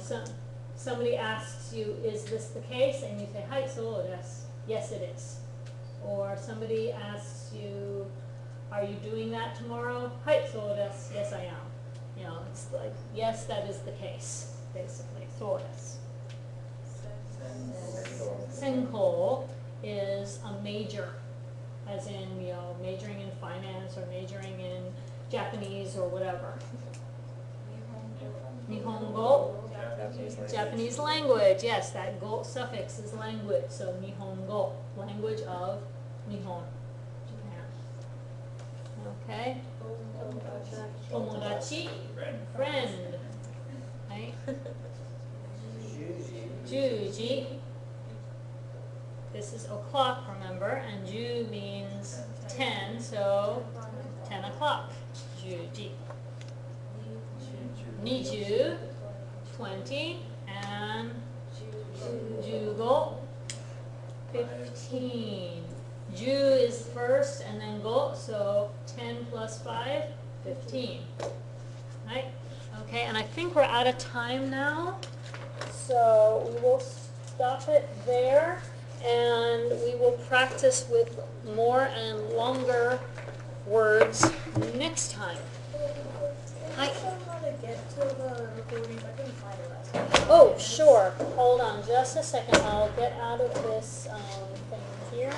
somebody asks you, is this the case? And you say, "Hai, so desu." Yes, it is. Or somebody asks you, are you doing that tomorrow? Hai, so desu. Yes, I am. You know, it's like, yes, that is the case, basically. So desu. Senko is a major, as in, you know, majoring in finance or majoring in Japanese or whatever. Nihongo, Japanese language, yes, that go suffix is language, so Nihongo, language of Nihon, Japan. Okay? Tomodachi, friend, right? Juji, this is o'clock, remember, and ju means 10, so 10 o'clock, juji. Niju, 20, and jugo, 15. Ju is first and then go, so 10 plus 5, 15. Right? Okay, and I think we're out of time now, so we will stop it there, and we will practice with more and longer words next time. Hi. Oh, sure. Hold on just a second. I'll get out of this thing here,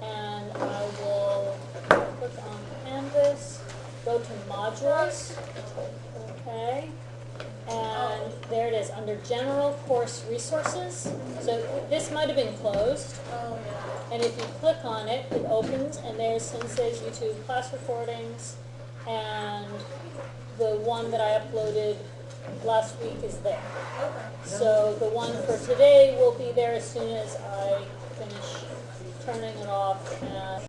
and I will click on Canvas, go to Modules, okay, and there it is, under General Course Resources. So this might have been closed, and if you click on it, it opens, and there's Sensei's YouTube class recordings, and the one that I uploaded last week is there. So the one for today will be there as soon as I finish turning it off and